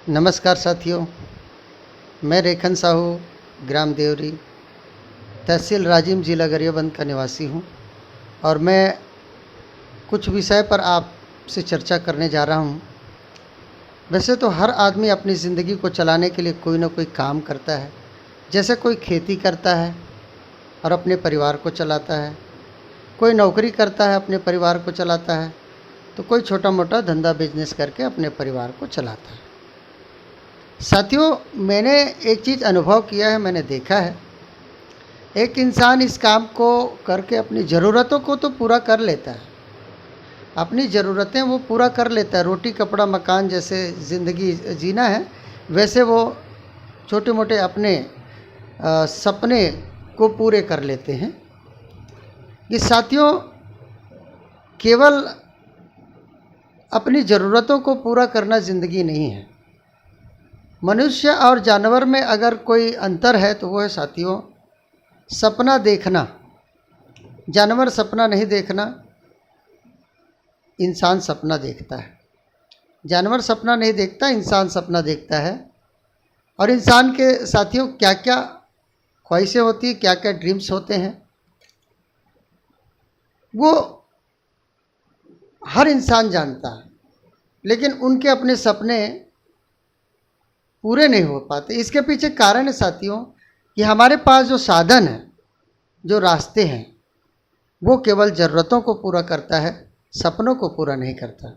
नमस्कार साथियों, मैं रेखन साहू, ग्राम देवरी, तहसील राजिम, जिला गरियाबंद का निवासी हूँ और मैं कुछ विषय पर आपसे चर्चा करने जा रहा हूँ। वैसे तो हर आदमी अपनी ज़िंदगी को चलाने के लिए कोई ना कोई काम करता है। जैसे कोई खेती करता है और अपने परिवार को चलाता है, कोई नौकरी करता है अपने परिवार को चलाता है, तो कोई छोटा मोटा धंधा बिजनेस करके अपने परिवार को चलाता है। साथियों, मैंने एक चीज़ अनुभव किया है, मैंने देखा है, एक इंसान इस काम को करके अपनी ज़रूरतों को तो पूरा कर लेता है, अपनी ज़रूरतें वो पूरा कर लेता है। रोटी कपड़ा मकान जैसे ज़िंदगी जीना है, वैसे वो छोटे मोटे अपने सपने को पूरे कर लेते हैं। कि साथियों, केवल अपनी ज़रूरतों को पूरा करना ज़िंदगी नहीं है। मनुष्य और जानवर में अगर कोई अंतर है तो वो है साथियों, सपना देखना। जानवर सपना नहीं देखना, इंसान सपना देखता है। जानवर सपना नहीं देखता, इंसान सपना देखता है। और इंसान के साथियों क्या क्या ख्वाहिशें होती हैं, क्या क्या ड्रीम्स होते हैं, वो हर इंसान जानता है, लेकिन उनके अपने सपने पूरे नहीं हो पाते। इसके पीछे कारण है साथियों कि हमारे पास जो साधन है, जो रास्ते हैं, वो केवल ज़रूरतों को पूरा करता है, सपनों को पूरा नहीं करता।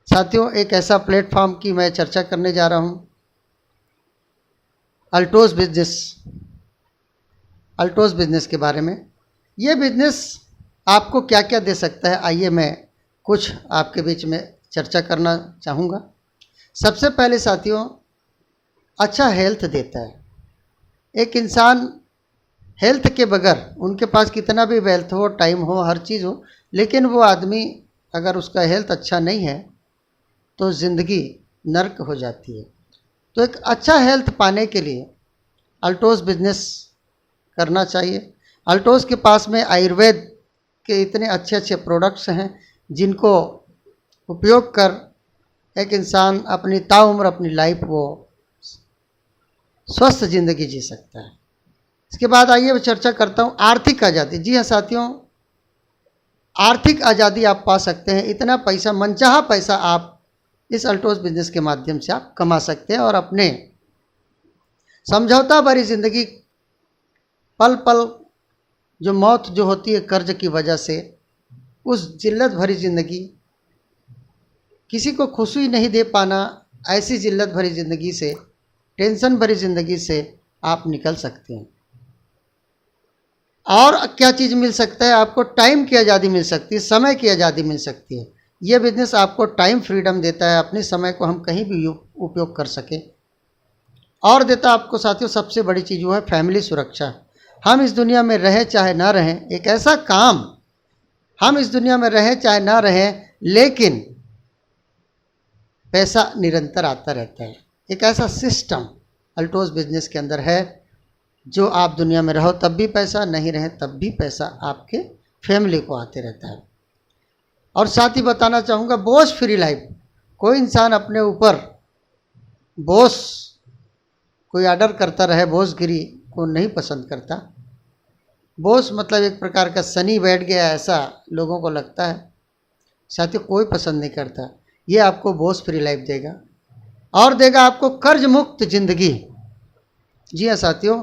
साथियों, एक ऐसा प्लेटफॉर्म की मैं चर्चा करने जा रहा हूँ, अल्टोस बिजनेस के बारे में। ये बिजनेस आपको क्या क्या दे सकता है, आइए मैं कुछ आपके बीच में चर्चा करना चाहूँगा। सबसे पहले साथियों, अच्छा हेल्थ देता है। एक इंसान हेल्थ के बगैर, उनके पास कितना भी वेल्थ हो, टाइम हो, हर चीज़ हो, लेकिन वो आदमी अगर उसका हेल्थ अच्छा नहीं है तो ज़िंदगी नर्क हो जाती है। तो एक अच्छा हेल्थ पाने के लिए अल्टोस बिजनेस करना चाहिए। अल्टोस के पास में आयुर्वेद के इतने अच्छे अच्छे प्रोडक्ट्स हैं जिनको उपयोग कर एक इंसान अपनी ताउम्र अपनी लाइफ वो स्वस्थ ज़िंदगी जी सकता है। इसके बाद आइए मैं चर्चा करता हूँ आर्थिक आज़ादी। जी हाँ साथियों, आर्थिक आज़ादी आप पा सकते हैं। इतना पैसा, मनचाहा पैसा आप इस अल्टोस बिजनेस के माध्यम से आप कमा सकते हैं और अपने समझौता भरी ज़िंदगी, पल पल जो मौत जो होती है कर्ज की वजह से, उस जिल्लत भरी ज़िंदगी, किसी को खुशी नहीं दे पाना, ऐसी जिल्लत भरी ज़िंदगी से, टेंशन भरी ज़िंदगी से आप निकल सकते हैं। और क्या चीज़ मिल सकता है आपको? टाइम की आज़ादी मिल सकती है, समय की आज़ादी मिल सकती है। ये बिजनेस आपको टाइम फ्रीडम देता है, अपने समय को हम कहीं भी उपयोग कर सकें। और देता आपको साथियों, सबसे बड़ी चीज़ वो है फैमिली सुरक्षा। हम इस दुनिया में रहें चाहे ना रहें, एक ऐसा काम, हम इस दुनिया में रहें चाहे ना रहें, लेकिन पैसा निरंतर आता रहता है। एक ऐसा सिस्टम अल्टोस बिजनेस के अंदर है, जो आप दुनिया में रहो तब भी पैसा, नहीं रहे तब भी पैसा आपके फैमिली को आते रहता है। और साथ ही बताना चाहूँगा, बोझ फ्री लाइफ। कोई इंसान अपने ऊपर बोझ, कोई ऑर्डर करता रहे, बोझगिरी को नहीं पसंद करता। बोझ मतलब एक प्रकार का शनि बैठ गया, ऐसा लोगों को लगता है। साथियों, कोई पसंद नहीं करता। ये आपको बोझ फ्री लाइफ देगा और देगा आपको कर्ज मुक्त ज़िंदगी। जी हाँ साथियों,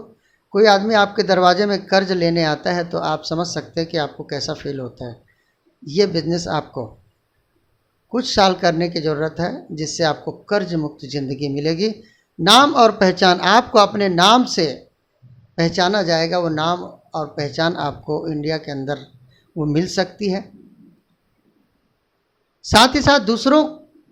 कोई आदमी आपके दरवाजे में कर्ज लेने आता है तो आप समझ सकते हैं कि आपको कैसा फील होता है। ये बिजनेस आपको कुछ साल करने की ज़रूरत है, जिससे आपको कर्ज मुक्त ज़िंदगी मिलेगी। नाम और पहचान, आपको अपने नाम से पहचाना जाएगा। वो नाम और पहचान आपको इंडिया के अंदर वो मिल सकती है। साथ ही साथ दूसरों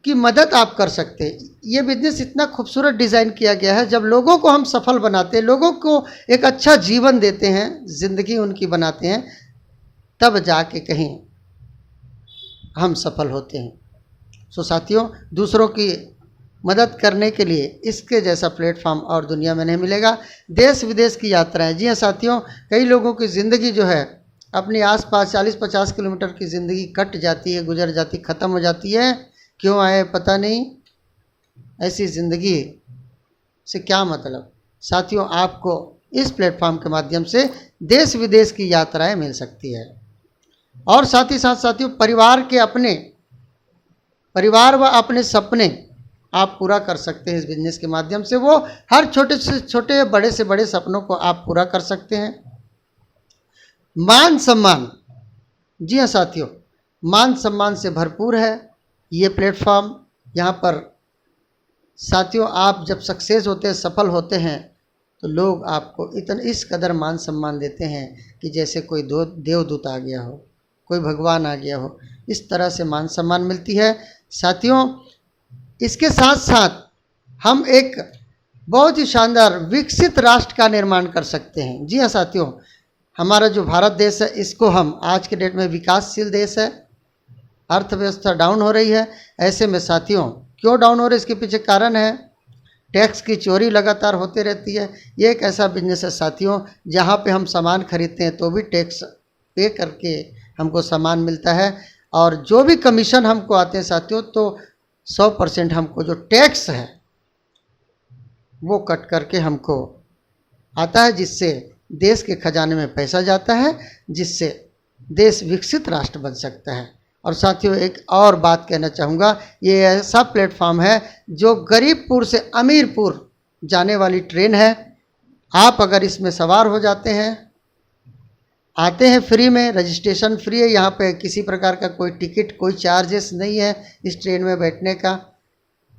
की मदद आप कर सकते हैं। ये बिजनेस इतना खूबसूरत डिज़ाइन किया गया है, जब लोगों को हम सफल बनाते हैं, लोगों को एक अच्छा जीवन देते हैं, ज़िंदगी उनकी बनाते हैं, तब जाके कहीं हम सफल होते हैं। सो साथियों, दूसरों की मदद करने के लिए इसके जैसा प्लेटफॉर्म और दुनिया में नहीं मिलेगा। देश विदेश की यात्राएं। जी हाँ साथियों, कई लोगों की ज़िंदगी जो है अपने आसपास 40-50 किलोमीटर की ज़िंदगी कट जाती है, गुजर जाती, ख़त्म हो जाती है। क्यों आए पता नहीं, ऐसी ज़िंदगी से क्या मतलब। साथियों, आपको इस प्लेटफॉर्म के माध्यम से देश विदेश की यात्राएं मिल सकती है और साथ ही साथ साथियों, परिवार व अपने सपने आप पूरा कर सकते हैं इस बिजनेस के माध्यम से। वो हर छोटे से छोटे, बड़े से बड़े सपनों को आप पूरा कर सकते हैं। मान सम्मान, जी हाँ साथियों, मान सम्मान से भरपूर है ये प्लेटफॉर्म। यहाँ पर साथियों, आप जब सक्सेस होते हैं, सफल होते हैं, तो लोग आपको इस कदर मान सम्मान देते हैं कि जैसे कोई देवदूत आ गया हो, कोई भगवान आ गया हो। इस तरह से मान सम्मान मिलती है साथियों। इसके साथ साथ हम एक बहुत ही शानदार विकसित राष्ट्र का निर्माण कर सकते हैं। जी हाँ साथियों, हमारा जो भारत देश है, इसको हम आज के डेट में विकासशील देश है। अर्थव्यवस्था डाउन हो रही है। ऐसे में साथियों, क्यों डाउन हो रही है, इसके पीछे कारण है टैक्स की चोरी लगातार होती रहती है। ये एक ऐसा बिजनेस है साथियों, जहाँ पे हम सामान खरीदते हैं तो भी टैक्स पे करके हमको सामान मिलता है, और जो भी कमीशन हमको आते हैं साथियों, तो 100% हमको जो टैक्स है वो कट करके हमको आता है, जिससे देश के खजाने में पैसा जाता है, जिससे देश विकसित राष्ट्र बन सकता है। और साथियों, एक और बात कहना चाहूँगा, ये ऐसा प्लेटफॉर्म है जो गरीबपुर से अमीरपुर जाने वाली ट्रेन है। आप अगर इसमें सवार हो जाते हैं, आते हैं फ्री में, रजिस्ट्रेशन फ्री है। यहाँ पे किसी प्रकार का कोई टिकट, कोई चार्जेस नहीं है इस ट्रेन में बैठने का।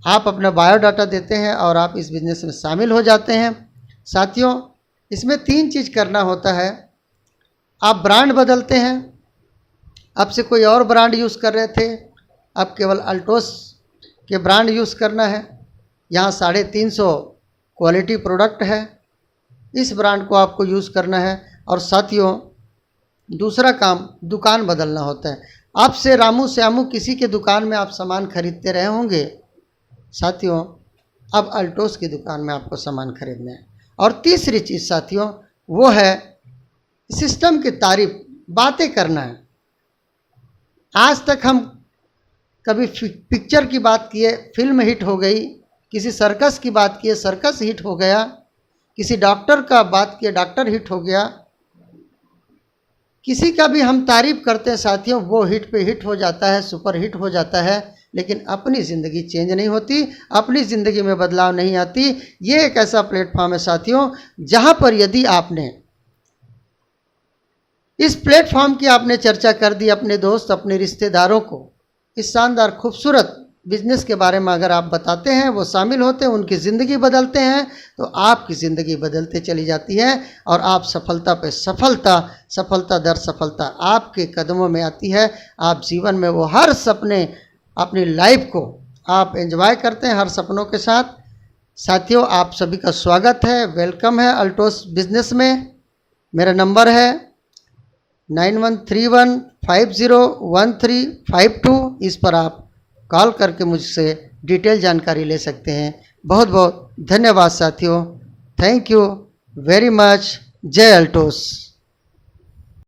आप अपना बायोडाटा देते हैं और आप इस बिज़नेस में शामिल हो जाते हैं। साथियों, इसमें 3 चीज़ करना होता है। आप ब्रांड बदलते हैं, अब से कोई और ब्रांड यूज़ कर रहे थे, अब केवल अल्टोस के ब्रांड यूज़ करना है। यहाँ 350 क्वालिटी प्रोडक्ट है, इस ब्रांड को आपको यूज़ करना है। और साथियों, दूसरा काम दुकान बदलना होता है। अब से रामू श्यामू किसी के दुकान में आप सामान खरीदते रहे होंगे साथियों, अब अल्टोस की दुकान में आपको सामान खरीदना है। और तीसरी चीज़ साथियों, वो है सिस्टम की तारीफ, बातें करना है। आज तक हम कभी पिक्चर की बात किए, फिल्म हिट हो गई, किसी सर्कस की बात किए, सर्कस हिट हो गया, किसी डॉक्टर का बात किए, डॉक्टर हिट हो गया। किसी का भी हम तारीफ करते हैं साथियों, वो हिट पे हिट हो जाता है, सुपर हिट हो जाता है, लेकिन अपनी ज़िंदगी चेंज नहीं होती, अपनी ज़िंदगी में बदलाव नहीं आती। ये एक ऐसा प्लेटफॉर्म है साथियों, जहाँ पर यदि आपने इस प्लेटफॉर्म की आपने चर्चा कर दी अपने दोस्त, अपने रिश्तेदारों को, इस शानदार खूबसूरत बिजनेस के बारे में अगर आप बताते हैं, वो शामिल होते हैं, उनकी ज़िंदगी बदलते हैं, तो आपकी ज़िंदगी बदलते चली जाती है और आप सफलता पे सफलता, सफलता दर सफलता आपके कदमों में आती है। आप जीवन में वो हर सपने, अपनी लाइफ को आप एंजॉय करते हैं हर सपनों के साथ। साथियों, आप सभी का स्वागत है, वेलकम है अल्टोस बिजनेस में। मेरा नंबर है 9131501352। इस पर आप कॉल करके मुझसे डिटेल जानकारी ले सकते हैं। बहुत बहुत धन्यवाद साथियों, थैंक यू वेरी मच। जय अल्टोस।